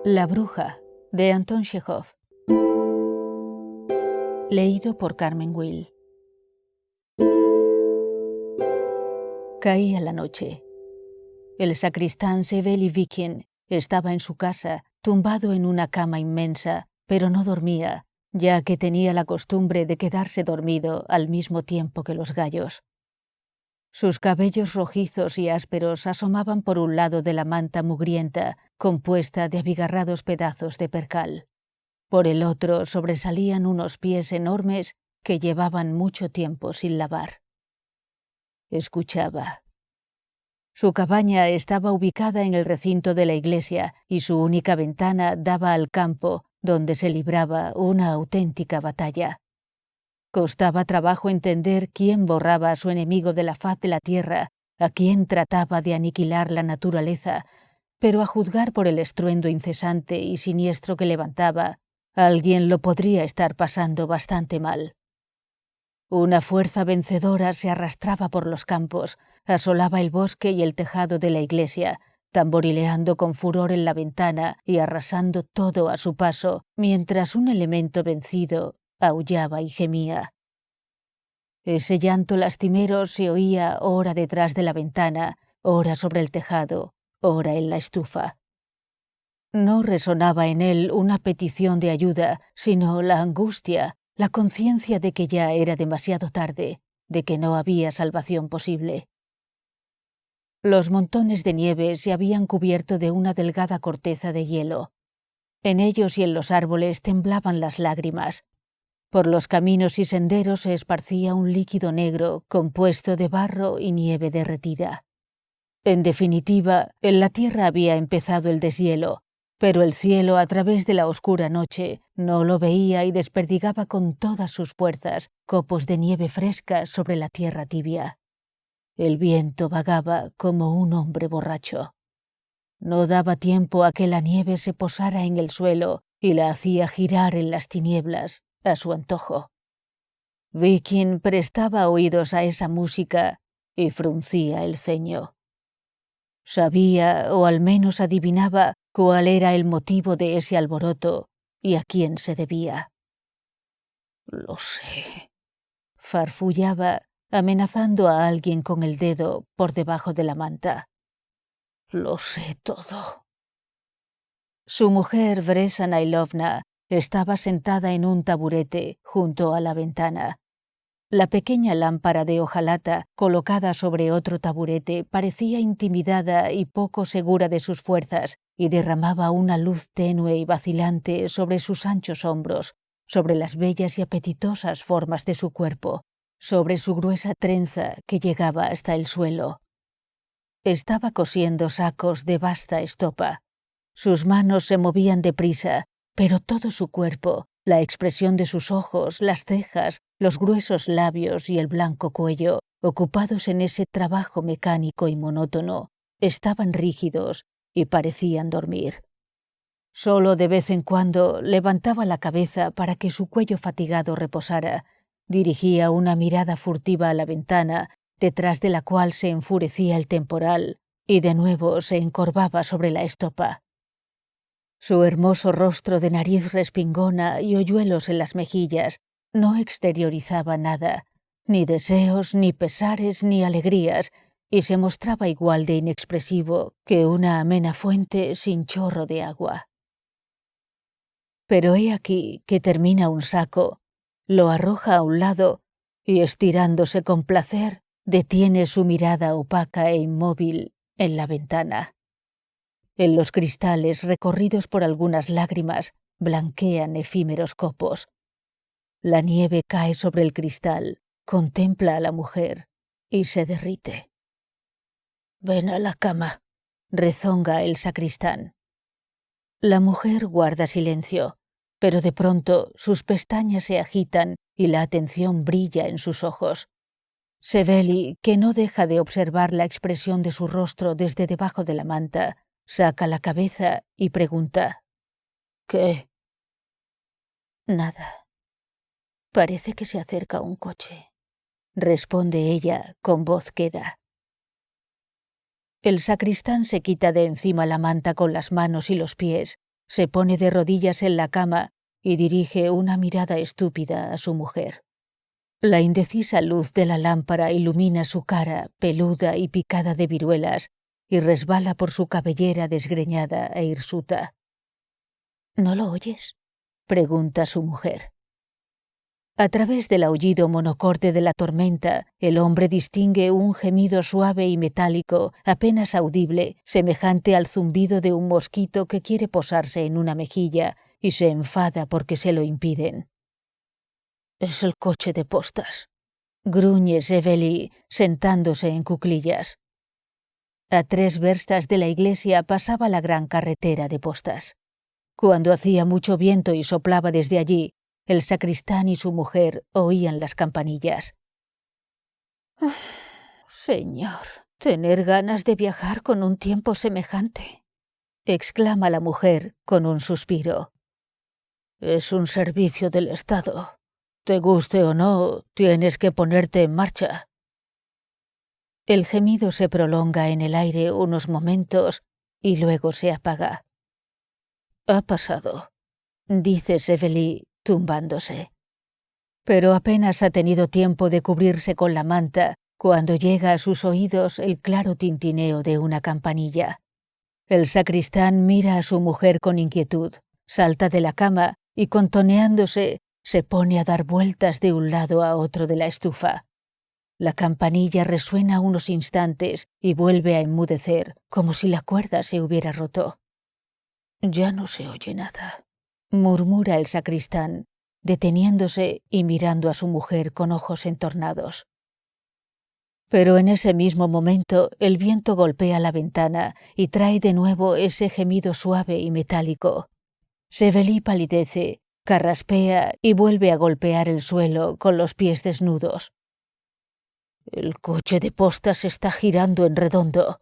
La bruja, de Anton Chekhov. Leído por Carmen Will. Caía la noche. El sacristán Seveli Vikin estaba en su casa, tumbado en una cama inmensa, pero no dormía, ya que tenía la costumbre de quedarse dormido al mismo tiempo que los gallos. Sus cabellos rojizos y ásperos asomaban por un lado de la manta mugrienta, compuesta de abigarrados pedazos de percal. Por el otro sobresalían unos pies enormes que llevaban mucho tiempo sin lavar. Escuchaba. Su cabaña estaba ubicada en el recinto de la iglesia y su única ventana daba al campo, donde se libraba una auténtica batalla. Costaba trabajo entender quién borraba a su enemigo de la faz de la tierra, a quién trataba de aniquilar la naturaleza, pero a juzgar por el estruendo incesante y siniestro que levantaba, alguien lo podría estar pasando bastante mal. Una fuerza vencedora se arrastraba por los campos, asolaba el bosque y el tejado de la iglesia, tamborileando con furor en la ventana y arrasando todo a su paso, mientras un elemento vencido aullaba y gemía. Ese llanto lastimero se oía ora detrás de la ventana, ora sobre el tejado, ora en la estufa. No resonaba en él una petición de ayuda, sino la angustia, la conciencia de que ya era demasiado tarde, de que no había salvación posible. Los montones de nieve se habían cubierto de una delgada corteza de hielo. En ellos y en los árboles temblaban las lágrimas. Por los caminos y senderos se esparcía un líquido negro compuesto de barro y nieve derretida. En definitiva, en la tierra había empezado el deshielo, pero el cielo, a través de la oscura noche, no lo veía y desperdigaba con todas sus fuerzas copos de nieve fresca sobre la tierra tibia. El viento vagaba como un hombre borracho. No daba tiempo a que la nieve se posara en el suelo y la hacía girar en las tinieblas a su antojo. Vikin prestaba oídos a esa música y fruncía el ceño. Sabía, o al menos adivinaba, cuál era el motivo de ese alboroto y a quién se debía. «Lo sé», farfullaba, amenazando a alguien con el dedo por debajo de la manta. «Lo sé todo». Su mujer, Vresa Nailovna, estaba sentada en un taburete junto a la ventana. La pequeña lámpara de hojalata colocada sobre otro taburete parecía intimidada y poco segura de sus fuerzas y derramaba una luz tenue y vacilante sobre sus anchos hombros, sobre las bellas y apetitosas formas de su cuerpo, sobre su gruesa trenza que llegaba hasta el suelo. Estaba cosiendo sacos de vasta estopa. Sus manos se movían deprisa, pero todo su cuerpo, la expresión de sus ojos, las cejas, los gruesos labios y el blanco cuello, ocupados en ese trabajo mecánico y monótono, estaban rígidos y parecían dormir. Solo de vez en cuando levantaba la cabeza para que su cuello fatigado reposara, dirigía una mirada furtiva a la ventana, detrás de la cual se enfurecía el temporal, y de nuevo se encorvaba sobre la estopa. Su hermoso rostro de nariz respingona y hoyuelos en las mejillas no exteriorizaba nada, ni deseos, ni pesares, ni alegrías, y se mostraba igual de inexpresivo que una amena fuente sin chorro de agua. Pero he aquí que termina un saco, lo arroja a un lado y, estirándose con placer, detiene su mirada opaca e inmóvil en la ventana. En los cristales, recorridos por algunas lágrimas, blanquean efímeros copos. La nieve cae sobre el cristal, contempla a la mujer y se derrite. «Ven a la cama», rezonga el sacristán. La mujer guarda silencio, pero de pronto sus pestañas se agitan y la atención brilla en sus ojos. Seveli, que no deja de observar la expresión de su rostro desde debajo de la manta, saca la cabeza y pregunta: «¿Qué?» «Nada. Parece que se acerca un coche», responde ella con voz queda. El sacristán se quita de encima la manta con las manos y los pies, Se pone de rodillas en la cama y dirige una mirada estúpida a su mujer. La indecisa luz de la lámpara ilumina su cara peluda y picada de viruelas y resbala por su cabellera desgreñada e hirsuta. ¿No lo oyes?, pregunta su mujer. A través del aullido monocorde de la tormenta, el hombre distingue un gemido suave y metálico, apenas audible, semejante al zumbido de un mosquito que quiere posarse en una mejilla y se enfada porque se lo impiden. «Es el coche de postas», gruñe Sevely, sentándose en cuclillas. A 3 verstas de la iglesia pasaba la gran carretera de postas. Cuando hacía mucho viento y soplaba desde allí, el sacristán y su mujer oían las campanillas. «Señor, tener ganas de viajar con un tiempo semejante», exclama la mujer con un suspiro. «Es un servicio del Estado. Te guste o no, tienes que ponerte en marcha». El gemido se prolonga en el aire unos momentos y luego se apaga. «Ha pasado», dice Sevely, tumbándose. Pero apenas ha tenido tiempo de cubrirse con la manta cuando llega a sus oídos el claro tintineo de una campanilla. El sacristán mira a su mujer con inquietud, salta de la cama y, contoneándose, se pone a dar vueltas de un lado a otro de la estufa. La campanilla resuena unos instantes y vuelve a enmudecer, como si la cuerda se hubiera roto. «Ya no se oye nada», murmura el sacristán, deteniéndose y mirando a su mujer con ojos entornados. Pero en ese mismo momento el viento golpea la ventana y trae de nuevo ese gemido suave y metálico. Sevely palidece, carraspea y vuelve a golpear el suelo con los pies desnudos. «El coche de postas está girando en redondo»,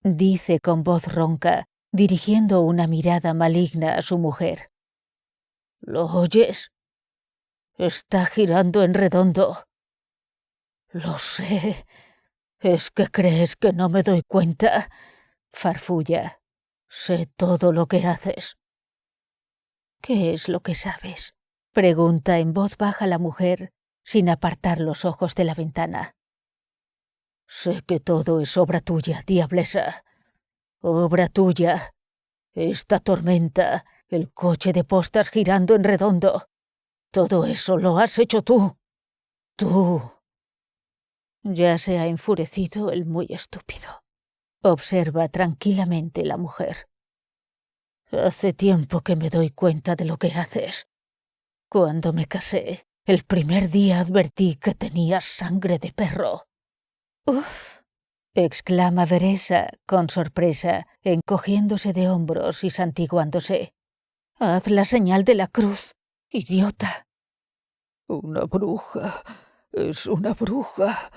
dice con voz ronca, dirigiendo una mirada maligna a su mujer. «¿Lo oyes? Está girando en redondo». «Lo sé. ¿Es que crees que no me doy cuenta?», farfulla. «Sé todo lo que haces». «¿Qué es lo que sabes?», pregunta en voz baja la mujer, sin apartar los ojos de la ventana. «Sé que todo es obra tuya, diablesa. Obra tuya. Esta tormenta, el coche de postas girando en redondo. Todo eso lo has hecho tú. Tú». «Ya se ha enfurecido el muy estúpido», observa tranquilamente la mujer. «Hace tiempo que me doy cuenta de lo que haces. Cuando me casé, el primer día advertí que tenías sangre de perro». «Uf», exclama Veresa con sorpresa, encogiéndose de hombros y santiguándose. «Haz la señal de la cruz, idiota». «Una bruja, es una bruja»,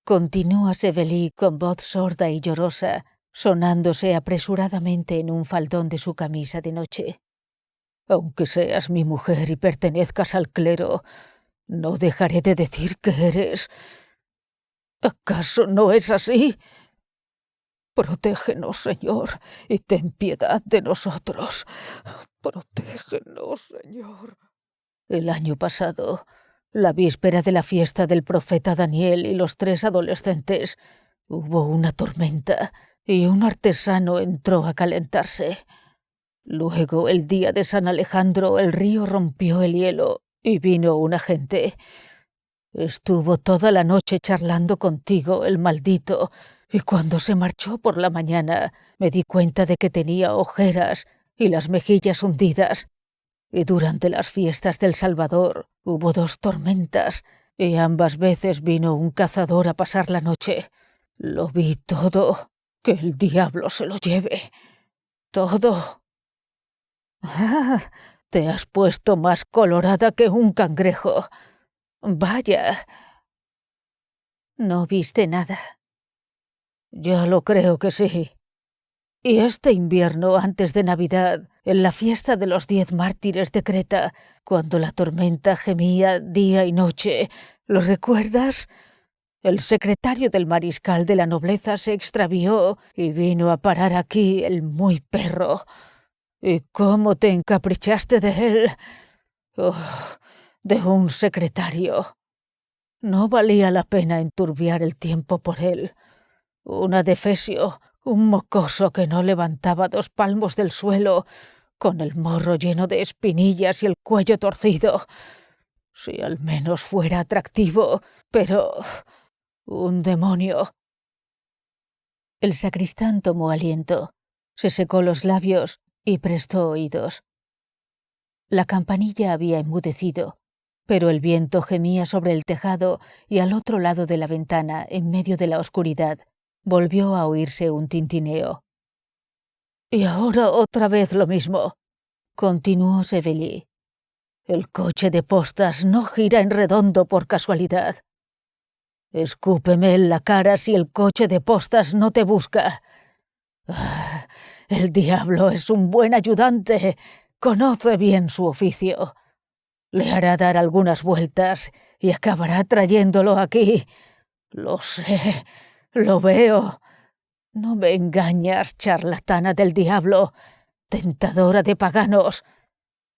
continúa Sevely con voz sorda y llorosa, sonándose apresuradamente en un faldón de su camisa de noche. «Aunque seas mi mujer y pertenezcas al clero, no dejaré de decir que eres... ¿Acaso no es así? Protégenos, Señor, y ten piedad de nosotros. Protégenos, Señor». El año pasado, la víspera de la fiesta del profeta Daniel y los 3 adolescentes, hubo una tormenta y un artesano entró a calentarse. Luego, el día de San Alejandro, el río rompió el hielo y vino un agente. Estuvo toda la noche charlando contigo, el maldito, y cuando se marchó por la mañana me di cuenta de que tenía ojeras y las mejillas hundidas. Y durante las fiestas del Salvador hubo 2 tormentas y ambas veces vino un cazador a pasar la noche. Lo vi todo. Que el diablo se lo lleve. Todo. Ah, te has puesto más colorada que un cangrejo. Vaya. ¿No viste nada? Ya lo creo que sí. Y este invierno, antes de Navidad, en la fiesta de los 10 mártires de Creta, cuando la tormenta gemía día y noche, ¿lo recuerdas? El secretario del mariscal de la nobleza se extravió y vino a parar aquí el muy perro. ¿Y cómo te encaprichaste de él? Oh, de un secretario. No valía la pena enturbiar el tiempo por él. Un adefesio, un mocoso que no levantaba 2 palmos del suelo, con el morro lleno de espinillas y el cuello torcido. Si al menos fuera atractivo, pero... un demonio. El sacristán tomó aliento, se secó los labios y prestó oídos. La campanilla había enmudecido, pero el viento gemía sobre el tejado y al otro lado de la ventana, en medio de la oscuridad, volvió a oírse un tintineo. «Y ahora otra vez lo mismo», continuó Sévigné. «El coche de postas no gira en redondo por casualidad. Escúpeme en la cara si el coche de postas no te busca. Ah, el diablo es un buen ayudante, conoce bien su oficio. Le hará dar algunas vueltas y acabará trayéndolo aquí. Lo sé, lo veo. No me engañas, charlatana del diablo, tentadora de paganos.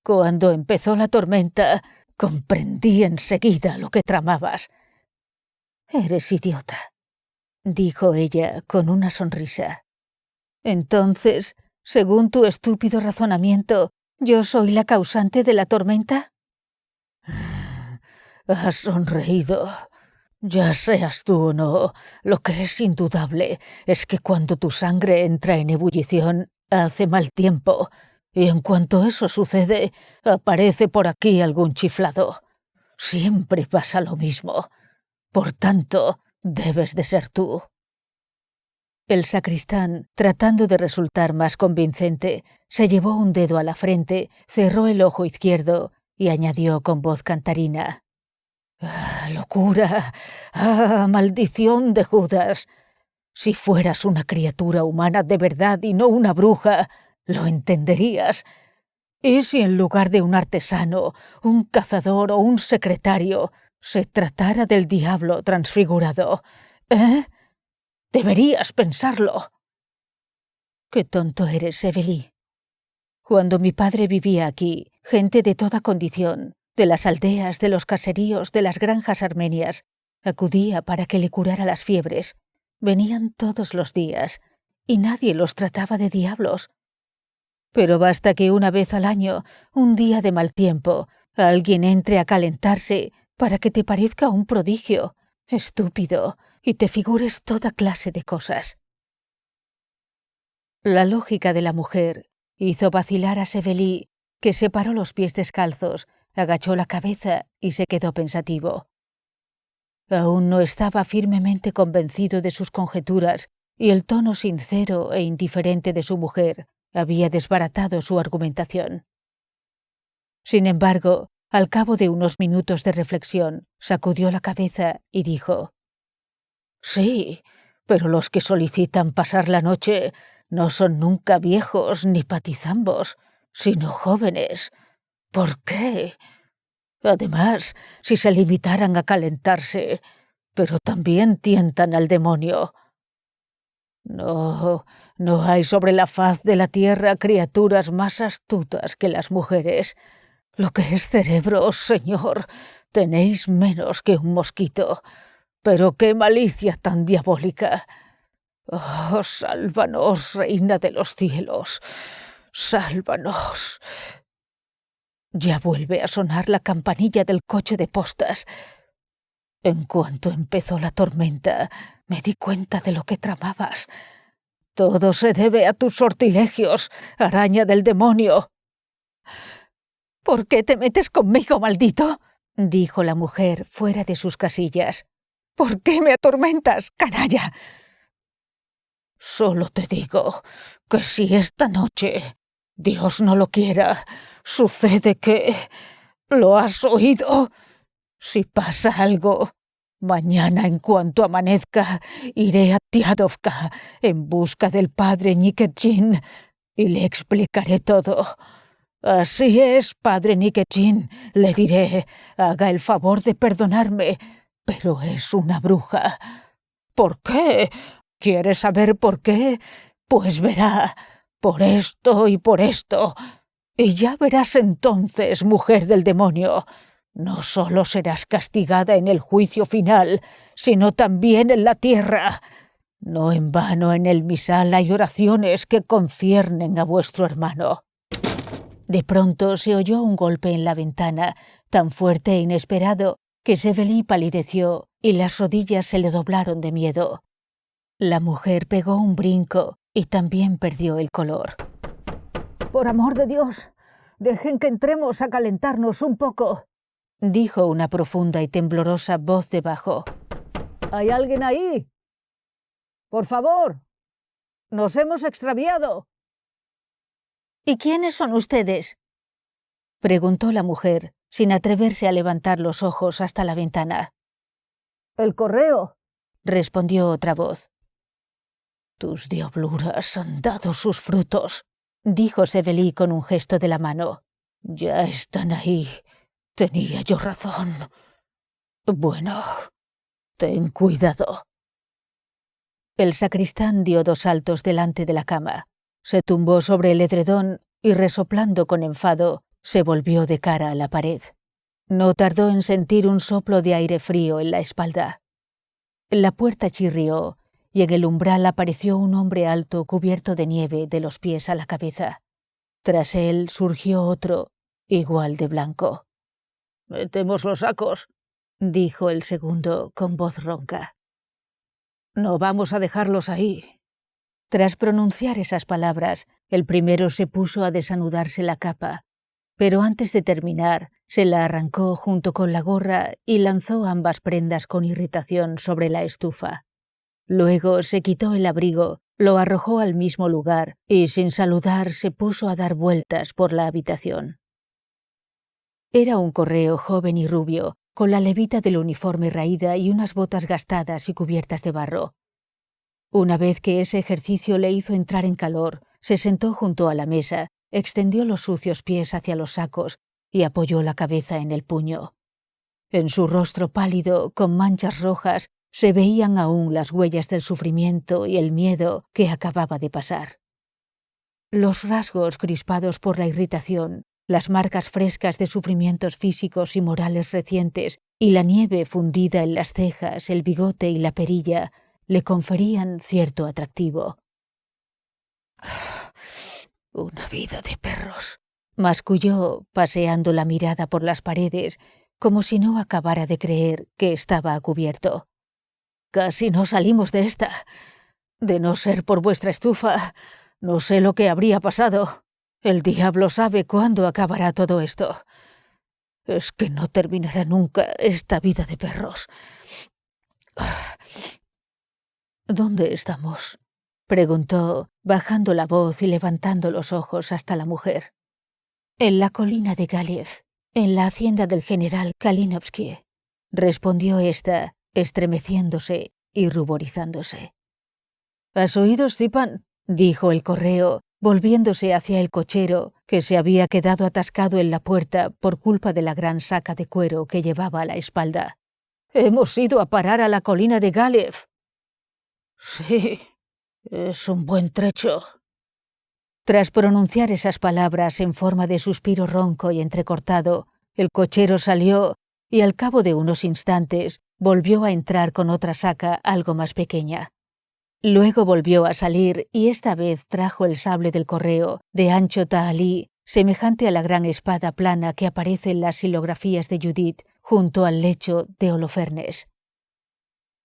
Cuando empezó la tormenta, comprendí enseguida lo que tramabas». «Eres idiota», dijo ella con una sonrisa. «Entonces, según tu estúpido razonamiento, ¿yo soy la causante de la tormenta?» «Has sonreído. Ya seas tú o no, lo que es indudable es que cuando tu sangre entra en ebullición, hace mal tiempo, y en cuanto eso sucede, aparece por aquí algún chiflado. Siempre pasa lo mismo. Por tanto, debes de ser tú». El sacristán, tratando de resultar más convincente, se llevó un dedo a la frente, cerró el ojo izquierdo y añadió con voz cantarina: «¡Ah, locura! ¡Ah, maldición de Judas! Si fueras una criatura humana de verdad y no una bruja, lo entenderías. ¿Y si en lugar de un artesano, un cazador o un secretario, se tratara del diablo transfigurado? ¿Eh? Deberías pensarlo». «Qué tonto eres, Sévigné. Cuando mi padre vivía aquí, gente de toda condición, de las aldeas, de los caseríos, de las granjas armenias, acudía para que le curara las fiebres. Venían todos los días, y nadie los trataba de diablos. Pero basta que una vez al año, un día de mal tiempo, alguien entre a calentarse para que te parezca un prodigio, estúpido, y te figures toda clase de cosas». La lógica de la mujer hizo vacilar a Sévigné, que separó los pies descalzos, agachó la cabeza y se quedó pensativo. Aún no estaba firmemente convencido de sus conjeturas, y el tono sincero e indiferente de su mujer había desbaratado su argumentación. Sin embargo, al cabo de unos minutos de reflexión, sacudió la cabeza y dijo: «Sí, pero los que solicitan pasar la noche no son nunca viejos ni patizambos, sino jóvenes. ¿Por qué? Además, si se limitaran a calentarse, pero también tientan al demonio. No, no hay sobre la faz de la tierra criaturas más astutas que las mujeres. Lo que es cerebro, señor, tenéis menos que un mosquito. Pero qué malicia tan diabólica. Oh, sálvanos, reina de los cielos, sálvanos». Ya vuelve a sonar la campanilla del coche de postas. En cuanto empezó la tormenta, me di cuenta de lo que tramabas. Todo se debe a tus sortilegios, araña del demonio. «¿Por qué te metes conmigo, maldito?», dijo la mujer fuera de sus casillas. «¿Por qué me atormentas, canalla?». «Solo te digo que si esta noche, Dios no lo quiera, sucede que... ¿Lo has oído? Si pasa algo, mañana en cuanto amanezca, iré a Tiadovka en busca del padre Nikitchin y le explicaré todo. Así es, padre Nikitchin, le diré, haga el favor de perdonarme, pero es una bruja». «¿Por qué? ¿Quieres saber por qué? Pues verá, Por esto y por esto. Y ya verás entonces, mujer del demonio, no solo serás castigada en el juicio final, sino también en la tierra. No en vano en el misal hay oraciones que conciernen a vuestro hermano». De pronto se oyó un golpe en la ventana, tan fuerte e inesperado que Séveli palideció y las rodillas se le doblaron de miedo. La mujer pegó un brinco y también perdió el color. «Por amor de Dios, dejen que entremos a calentarnos un poco», dijo una profunda y temblorosa voz debajo. «¿Hay alguien ahí? Por favor, nos hemos extraviado». «¿Y quiénes son ustedes?», preguntó la mujer, sin atreverse a levantar los ojos hasta la ventana. «El correo», respondió otra voz. «Tus diabluras han dado sus frutos», dijo Séveli con un gesto de la mano. «Ya están ahí. Tenía yo razón. Bueno, ten cuidado». El sacristán dio 2 saltos delante de la cama. Se tumbó sobre el edredón y, resoplando con enfado, se volvió de cara a la pared. No tardó en sentir un soplo de aire frío en la espalda. La puerta chirrió y en el umbral apareció un hombre alto cubierto de nieve de los pies a la cabeza. Tras él surgió otro, igual de blanco. «Metemos los sacos», dijo el segundo con voz ronca. «No vamos a dejarlos ahí». Tras pronunciar esas palabras, el primero se puso a desanudarse la capa, pero antes de terminar, se la arrancó junto con la gorra y lanzó ambas prendas con irritación sobre la estufa. Luego se quitó el abrigo, lo arrojó al mismo lugar y, sin saludar, se puso a dar vueltas por la habitación. Era un correo joven y rubio, con la levita del uniforme raída y unas botas gastadas y cubiertas de barro. Una vez que ese ejercicio le hizo entrar en calor, se sentó junto a la mesa, extendió los sucios pies hacia los sacos y apoyó la cabeza en el puño. En su rostro pálido, con manchas rojas, se veían aún las huellas del sufrimiento y el miedo que acababa de pasar. Los rasgos crispados por la irritación, las marcas frescas de sufrimientos físicos y morales recientes y la nieve fundida en las cejas, el bigote y la perilla le conferían cierto atractivo. «Una vida de perros», masculló, paseando la mirada por las paredes, como si no acabara de creer que estaba a cubierto. «Casi no salimos de esta. De no ser por vuestra estufa, no sé lo que habría pasado. El diablo sabe cuándo acabará todo esto. Es que no terminará nunca esta vida de perros». «¿Dónde estamos?», preguntó, bajando la voz y levantando los ojos hasta la mujer. «En la colina de Galiev, en la hacienda del general Kalinovsky», respondió ésta, estremeciéndose y ruborizándose. «¿Has oído, Stipan?», dijo el correo, volviéndose hacia el cochero, que se había quedado atascado en la puerta por culpa de la gran saca de cuero que llevaba a la espalda. «Hemos ido a parar a la colina de Galiev». «Sí, es un buen trecho». Tras pronunciar esas palabras en forma de suspiro ronco y entrecortado, el cochero salió y al cabo de unos instantes volvió a entrar con otra saca algo más pequeña. Luego volvió a salir y esta vez trajo el sable del correo, de ancho tahalí, semejante a la gran espada plana que aparece en las xilografías de Judith junto al lecho de Holofernes.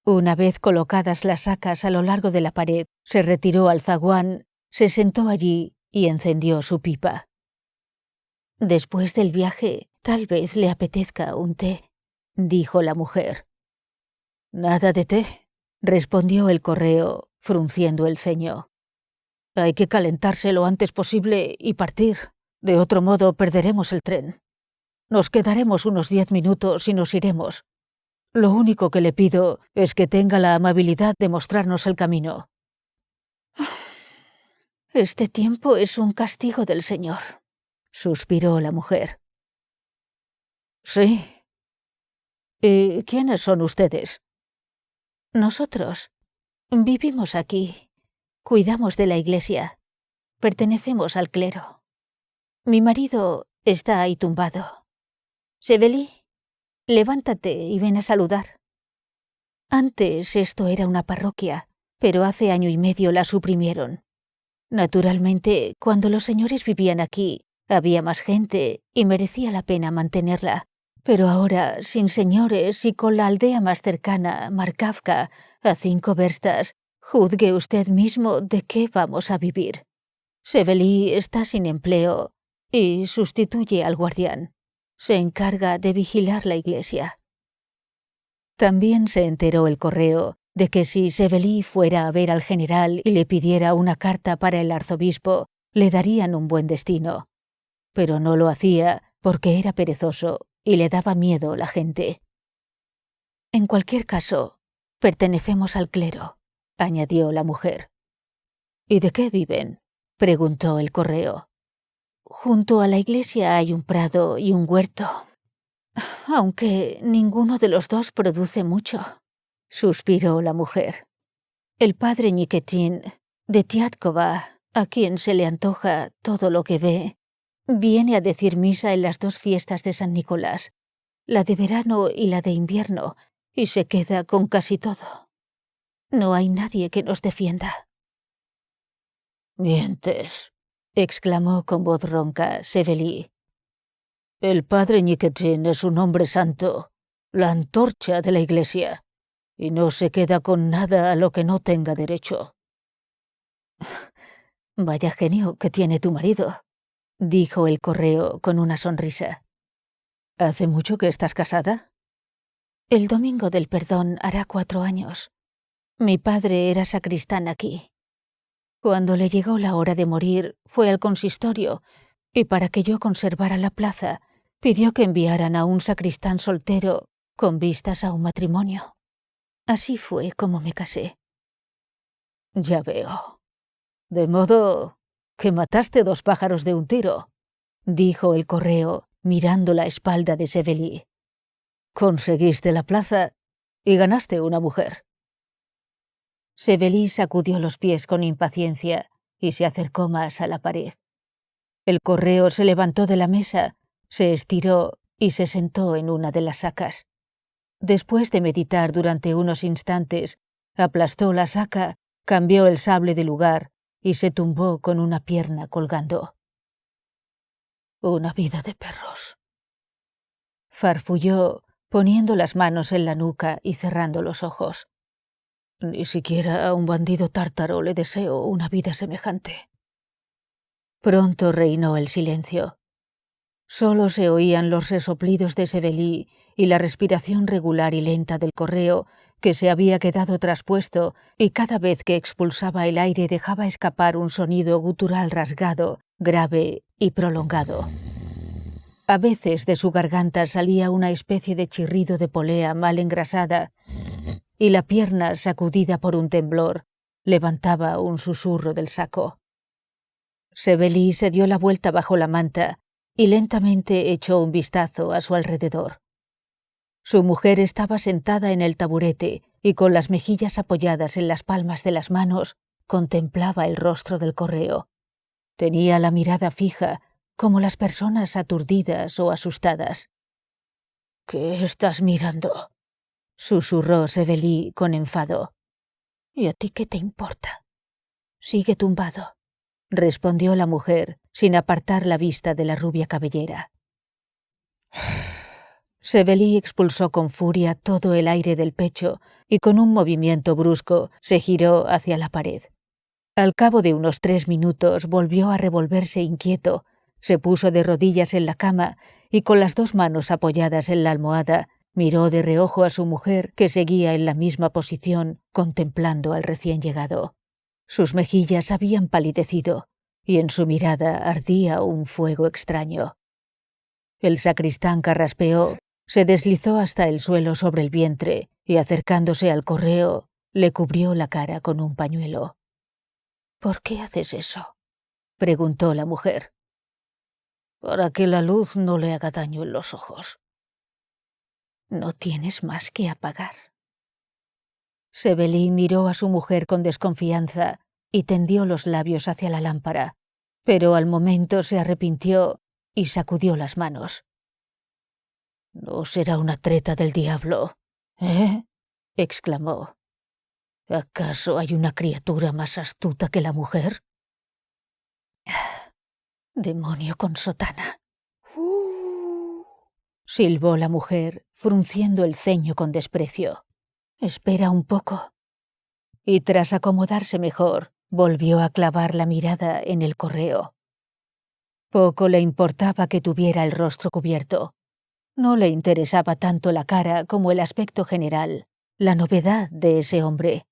Una vez colocadas las sacas a lo largo de la pared, se retiró al zaguán, se sentó allí y encendió su pipa. «Después del viaje, tal vez le apetezca un té», dijo la mujer. «Nada de té», respondió el correo, frunciendo el ceño. «Hay que calentarse lo antes posible y partir. De otro modo perderemos el tren. Nos quedaremos unos 10 minutos y nos iremos. Lo único que le pido es que tenga la amabilidad de mostrarnos el camino». «Este tiempo es un castigo del Señor», suspiró la mujer. «Sí. ¿Y quiénes son ustedes?» «Nosotros vivimos aquí. Cuidamos de la iglesia». Pertenecemos al clero. Mi marido está ahí tumbado. Séveli, levántate y ven a saludar. Antes esto era una parroquia, pero hace 1 año y medio la suprimieron. Naturalmente, cuando los señores vivían aquí, había más gente y merecía la pena mantenerla. Pero ahora, sin señores y con la aldea más cercana, Markavka, a 5 verstas, juzgue usted mismo de qué vamos a vivir. Séveli está sin empleo y sustituye al guardián. Se encarga de vigilar la iglesia. También se enteró el correo de que si Séveli fuera a ver al general y le pidiera una carta para el arzobispo, le darían un buen destino. Pero no lo hacía porque era perezoso y le daba miedo la gente. En cualquier caso, pertenecemos al clero, añadió la mujer. ¿Y de qué viven?, preguntó el correo. Junto a la iglesia hay un prado y un huerto, aunque ninguno de los dos produce mucho, suspiró la mujer. El padre Nikitin, de Tiatkova, a quien se le antoja todo lo que ve, viene a decir misa en las 2 fiestas de San Nicolás, la de verano y la de invierno, y se queda con casi todo. No hay nadie que nos defienda. «Mientes», exclamó con voz ronca Séveli. «El padre Nikitin es un hombre santo, la antorcha de la iglesia, y no se queda con nada a lo que no tenga derecho». Vaya genio que tiene tu marido, dijo el correo con una sonrisa. ¿Hace mucho que estás casada? El domingo del perdón hará 4 años. Mi padre era sacristán aquí. Cuando le llegó la hora de morir, fue al consistorio y para que yo conservara la plaza, pidió que enviaran a un sacristán soltero con vistas a un matrimonio. Así fue como me casé. Ya veo. De modo que mataste 2 pájaros de un tiro, dijo el correo, mirando la espalda de Séveli. Conseguiste la plaza y ganaste una mujer. Séveli sacudió los pies con impaciencia y se acercó más a la pared. El correo se levantó de la mesa, se estiró y se sentó en una de las sacas. Después de meditar durante unos instantes, aplastó la saca, cambió el sable de lugar y se tumbó con una pierna colgando. Una vida de perros, farfulló, poniendo las manos en la nuca y cerrando los ojos. Ni siquiera a un bandido tártaro le deseo una vida semejante. Pronto reinó el silencio. Solo se oían los resoplidos de Séveli y la respiración regular y lenta del correo, que se había quedado traspuesto y cada vez que expulsaba el aire dejaba escapar un sonido gutural rasgado, grave y prolongado. A veces de su garganta salía una especie de chirrido de polea mal engrasada y la pierna, sacudida por un temblor, levantaba un susurro del saco. Séveli se dio la vuelta bajo la manta y lentamente echó un vistazo a su alrededor. Su mujer estaba sentada en el taburete y con las mejillas apoyadas en las palmas de las manos contemplaba el rostro del correo. Tenía la mirada fija, como las personas aturdidas o asustadas. «¿Qué estás mirando?», susurró Séveli con enfado. «¿Y a ti qué te importa?». «Sigue tumbado», respondió la mujer sin apartar la vista de la rubia cabellera. Séveli expulsó con furia todo el aire del pecho y con un movimiento brusco se giró hacia la pared. Al cabo de unos 3 minutos volvió a revolverse inquieto, se puso de rodillas en la cama y con las 2 manos apoyadas en la almohada miró de reojo a su mujer que seguía en la misma posición contemplando al recién llegado. Sus mejillas habían palidecido y en su mirada ardía un fuego extraño. El sacristán carraspeó, se deslizó hasta el suelo sobre el vientre y acercándose al correo le cubrió la cara con un pañuelo. «¿Por qué haces eso?», preguntó la mujer. «Para que la luz no le haga daño en los ojos». «No tienes más que apagar». Séveli miró a su mujer con desconfianza y tendió los labios hacia la lámpara, pero al momento se arrepintió y sacudió las manos. «¿No será una treta del diablo? ¿Eh?», exclamó. «¿Acaso hay una criatura más astuta que la mujer?». «Demonio con sotana», silbó la mujer, frunciendo el ceño con desprecio. «Espera un poco». Y tras acomodarse mejor, volvió a clavar la mirada en el correo. Poco le importaba que tuviera el rostro cubierto. No le interesaba tanto la cara como el aspecto general, la novedad de ese hombre.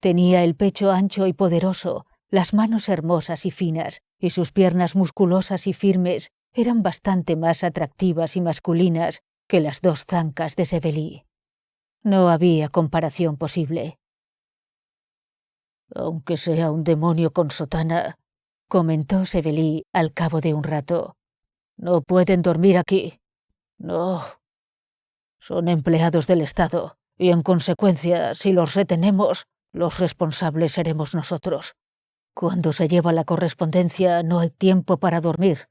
Tenía el pecho ancho y poderoso, las manos hermosas y finas, y sus piernas musculosas y firmes eran bastante más atractivas y masculinas que las 2 zancas de Sévely. No había comparación posible. «Aunque sea un demonio con sotana», comentó Sévely al cabo de un rato, «no pueden dormir aquí. No. Son empleados del Estado, y en consecuencia, si los retenemos, los responsables seremos nosotros. Cuando se lleva la correspondencia no hay tiempo para dormir».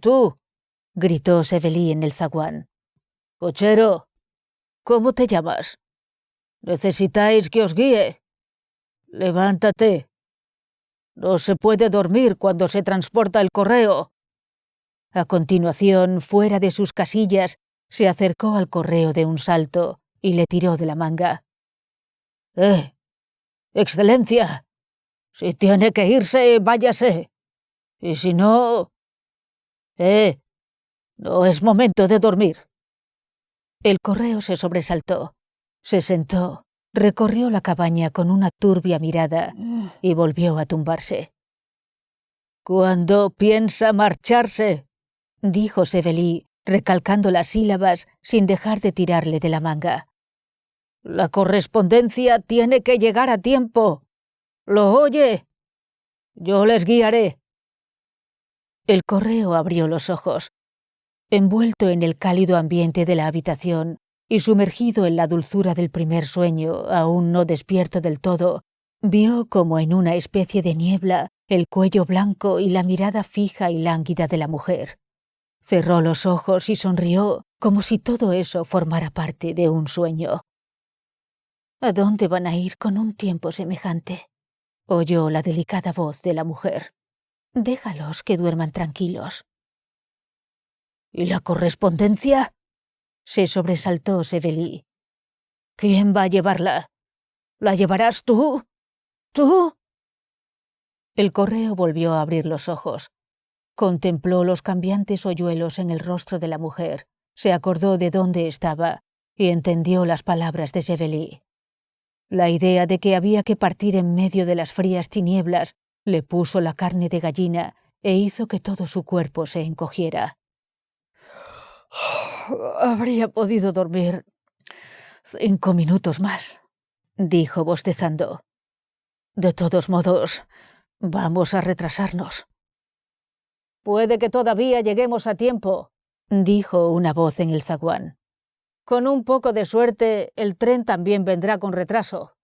Tú», gritó Sévely en el zaguán. «Cochero, ¿cómo te llamas? ¿Necesitáis que os guíe? Levántate. No se puede dormir cuando se transporta el correo». A continuación, fuera de sus casillas, se acercó al correo de un salto y le tiró de la manga. Excelencia, si tiene que irse, váyase. Y si no... no es momento de dormir». El correo se sobresaltó, se sentó, recorrió la cabaña con una turbia mirada y volvió a tumbarse. «¿Cuándo piensa marcharse?», dijo Sévely, recalcando las sílabas sin dejar de tirarle de la manga. «La correspondencia tiene que llegar a tiempo. ¿Lo oye? Yo les guiaré». El correo abrió los ojos. Envuelto en el cálido ambiente de la habitación y sumergido en la dulzura del primer sueño, aún no despierto del todo, vio como en una especie de niebla el cuello blanco y la mirada fija y lánguida de la mujer. Cerró los ojos y sonrió como si todo eso formara parte de un sueño. «¿A dónde van a ir con un tiempo semejante?», oyó la delicada voz de la mujer. «Déjalos que duerman tranquilos». «¿Y la correspondencia?», se sobresaltó Sévely. «¿Quién va a llevarla? ¿La llevarás tú? ¿Tú?». El correo volvió a abrir los ojos. Contempló los cambiantes hoyuelos en el rostro de la mujer, se acordó de dónde estaba y entendió las palabras de Sévely. La idea de que había que partir en medio de las frías tinieblas le puso la carne de gallina e hizo que todo su cuerpo se encogiera. «Habría podido dormir 5 minutos más», dijo bostezando. «De todos modos, vamos a retrasarnos». «Puede que todavía lleguemos a tiempo», dijo una voz en el zaguán. «Con un poco de suerte, el tren también vendrá con retraso».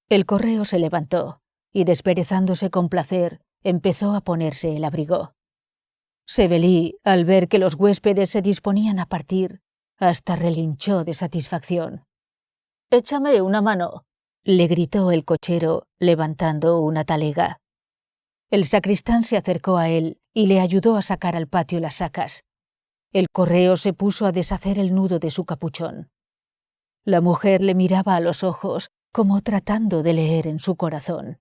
El correo se levantó y, desperezándose con placer, empezó a ponerse el abrigo. Sévely, al ver que los huéspedes se disponían a partir, hasta relinchó de satisfacción. «Échame una mano», le gritó el cochero, levantando una talega. El sacristán se acercó a él y le ayudó a sacar al patio las sacas. El correo se puso a deshacer el nudo de su capuchón. La mujer le miraba a los ojos, como tratando de leer en su corazón.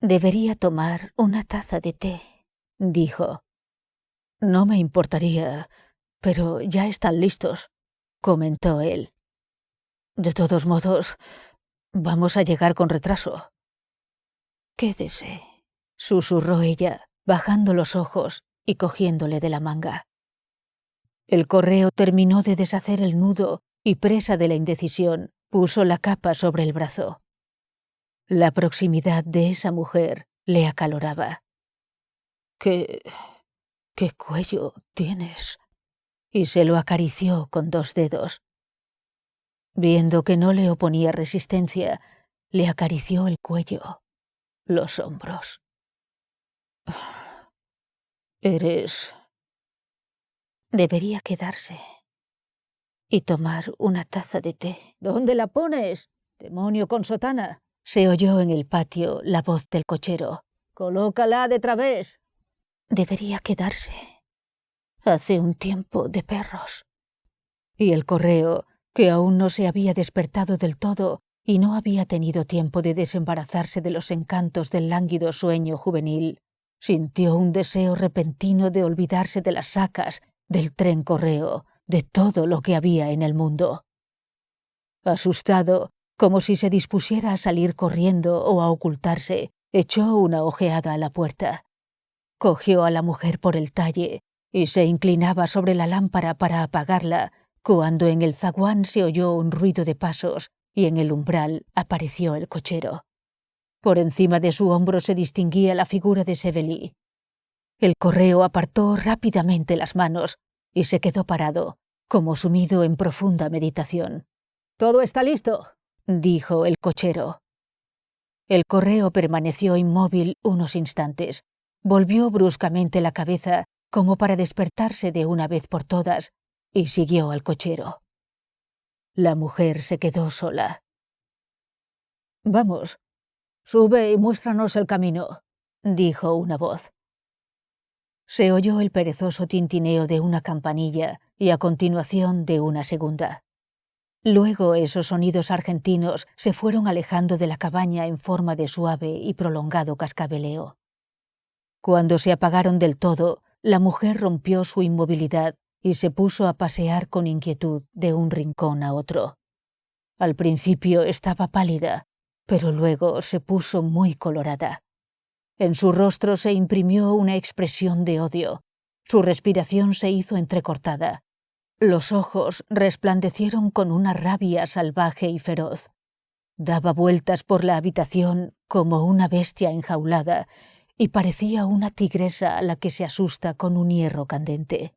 «Debería tomar una taza de té», dijo. «No me importaría, pero ya están listos», comentó él. «De todos modos, vamos a llegar con retraso». «Quédese», susurró ella, bajando los ojos y cogiéndole de la manga. El correo terminó de deshacer el nudo y, presa de la indecisión, puso la capa sobre el brazo. La proximidad de esa mujer le acaloraba. «¿Qué cuello tienes?», y se lo acarició con 2 dedos. Viendo que no le oponía resistencia, le acarició el cuello, los hombros. Eres... Debería quedarse y tomar una taza de té. ¿Dónde la pones? Demonio con sotana. Se oyó en el patio la voz del cochero. Colócala de través. Debería quedarse. Hace un tiempo de perros. Y el correo, que aún no se había despertado del todo y no había tenido tiempo de desembarazarse de los encantos del lánguido sueño juvenil, sintió un deseo repentino de olvidarse de las sacas, del tren correo, de todo lo que había en el mundo. Asustado, como si se dispusiera a salir corriendo o a ocultarse, echó una ojeada a la puerta. Cogió a la mujer por el talle y se inclinaba sobre la lámpara para apagarla, cuando en el zaguán se oyó un ruido de pasos y en el umbral apareció el cochero. Por encima de su hombro se distinguía la figura de Sévely. El correo apartó rápidamente las manos y se quedó parado, como sumido en profunda meditación. «Todo está listo», dijo el cochero. El correo permaneció inmóvil unos instantes. Volvió bruscamente la cabeza como para despertarse de una vez por todas y siguió al cochero. La mujer se quedó sola. «Vamos, sube y muéstranos el camino», dijo una voz. Se oyó el perezoso tintineo de una campanilla y a continuación de una segunda. Luego esos sonidos argentinos se fueron alejando de la cabaña en forma de suave y prolongado cascabeleo. Cuando se apagaron del todo, la mujer rompió su inmovilidad y se puso a pasear con inquietud de un rincón a otro. Al principio estaba pálida, pero luego se puso muy colorada. En su rostro se imprimió una expresión de odio. Su respiración se hizo entrecortada. Los ojos resplandecieron con una rabia salvaje y feroz. Daba vueltas por la habitación como una bestia enjaulada y parecía una tigresa a la que se asusta con un hierro candente.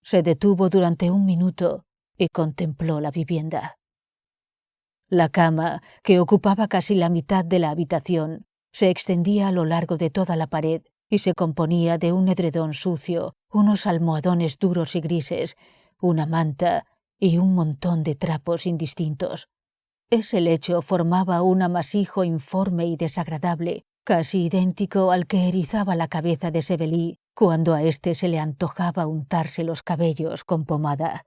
Se detuvo durante un minuto y contempló la vivienda. La cama, que ocupaba casi la mitad de la habitación, se extendía a lo largo de toda la pared y se componía de un edredón sucio, unos almohadones duros y grises, una manta y un montón de trapos indistintos. Ese lecho formaba un amasijo informe y desagradable, casi idéntico al que erizaba la cabeza de Sévely cuando a éste se le antojaba untarse los cabellos con pomada.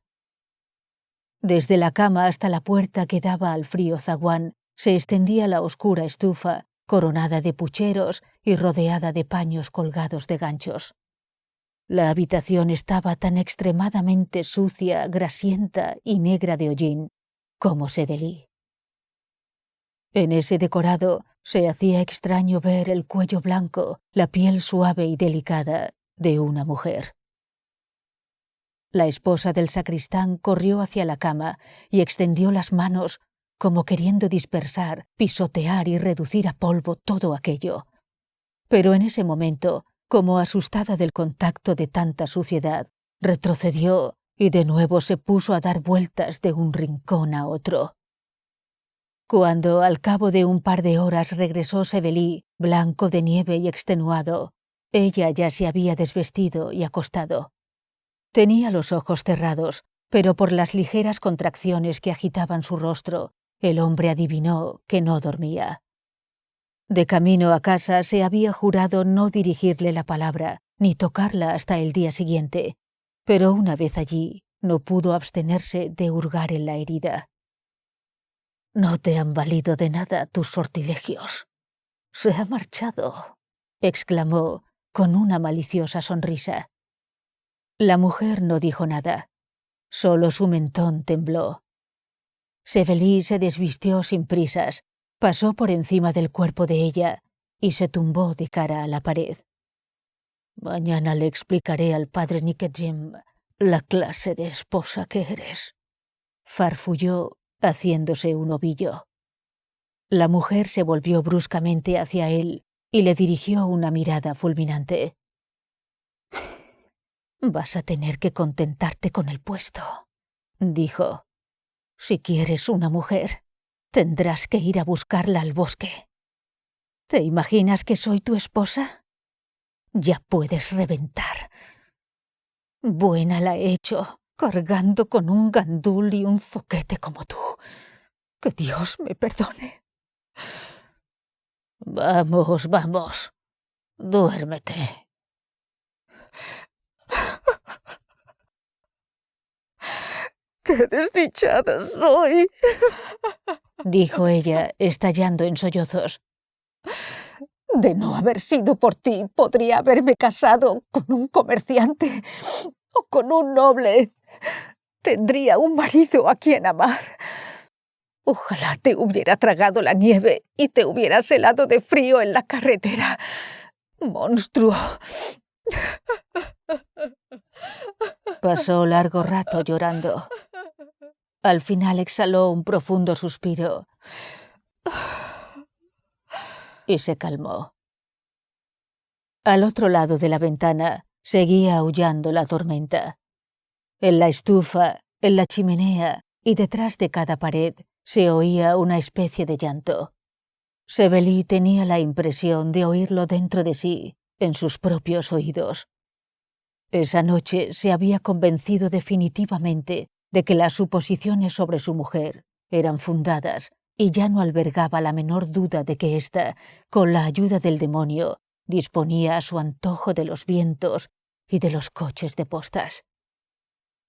Desde la cama hasta la puerta que daba al frío zaguán se extendía la oscura estufa, coronada de pucheros y rodeada de paños colgados de ganchos. La habitación estaba tan extremadamente sucia, grasienta y negra de hollín como Sévely. En ese decorado se hacía extraño ver el cuello blanco, la piel suave y delicada de una mujer. La esposa del sacristán corrió hacia la cama y extendió las manos como queriendo dispersar, pisotear y reducir a polvo todo aquello. Pero en ese momento, como asustada del contacto de tanta suciedad, retrocedió y de nuevo se puso a dar vueltas de un rincón a otro. Cuando al cabo de un par de horas regresó Sévely, blanco de nieve y extenuado, ella ya se había desvestido y acostado. Tenía los ojos cerrados, pero por las ligeras contracciones que agitaban su rostro, el hombre adivinó que no dormía. De camino a casa se había jurado no dirigirle la palabra ni tocarla hasta el día siguiente, pero una vez allí no pudo abstenerse de hurgar en la herida. «No te han valido de nada tus sortilegios. Se ha marchado», exclamó con una maliciosa sonrisa. La mujer no dijo nada, solo su mentón tembló. Sévely se desvistió sin prisas, pasó por encima del cuerpo de ella y se tumbó de cara a la pared. «Mañana le explicaré al padre Nicodème la clase de esposa que eres», farfulló haciéndose un ovillo. La mujer se volvió bruscamente hacia él y le dirigió una mirada fulminante. «Vas a tener que contentarte con el puesto», dijo. «Si quieres una mujer, tendrás que ir a buscarla al bosque. ¿Te imaginas que soy tu esposa? Ya puedes reventar. Buena la he hecho, cargando con un gandul y un zoquete como tú. Que Dios me perdone. Vamos, vamos. Duérmete. ¡Qué desdichada soy!, dijo ella, estallando en sollozos. De no haber sido por ti, podría haberme casado con un comerciante o con un noble. Tendría un marido a quien amar. Ojalá te hubiera tragado la nieve y te hubieras helado de frío en la carretera. ¡Monstruo! Pasó largo rato llorando. Al final exhaló un profundo suspiro y se calmó. Al otro lado de la ventana seguía aullando la tormenta. En la estufa, en la chimenea y detrás de cada pared se oía una especie de llanto. Sebeli tenía la impresión de oírlo dentro de sí, en sus propios oídos. Esa noche se había convencido definitivamente de que las suposiciones sobre su mujer eran fundadas y ya no albergaba la menor duda de que ésta, con la ayuda del demonio, disponía a su antojo de los vientos y de los coches de postas.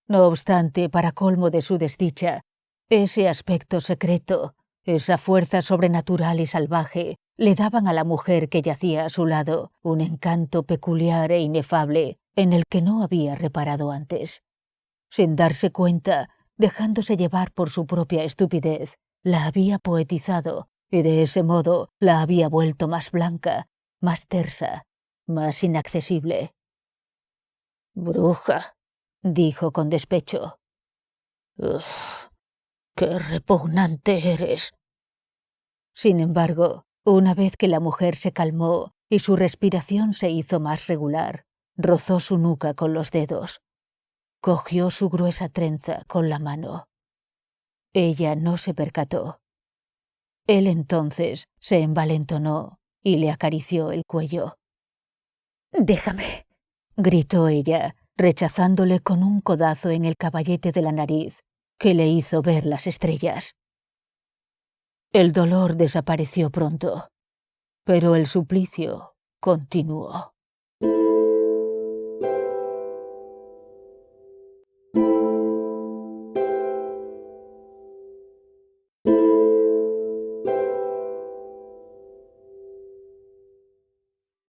No obstante, para colmo de su desdicha, ese aspecto secreto, esa fuerza sobrenatural y salvaje, le daban a la mujer que yacía a su lado un encanto peculiar e inefable en el que no había reparado antes. Sin darse cuenta, dejándose llevar por su propia estupidez, la había poetizado y de ese modo la había vuelto más blanca, más tersa, más inaccesible. «Bruja», dijo con despecho. «Uf, qué repugnante eres». Sin embargo, una vez que la mujer se calmó y su respiración se hizo más regular, rozó su nuca con los dedos. Cogió su gruesa trenza con la mano. Ella no se percató. Él entonces se envalentonó y le acarició el cuello. «Déjame», gritó ella, rechazándole con un codazo en el caballete de la nariz, que le hizo ver las estrellas. El dolor desapareció pronto, pero el suplicio continuó.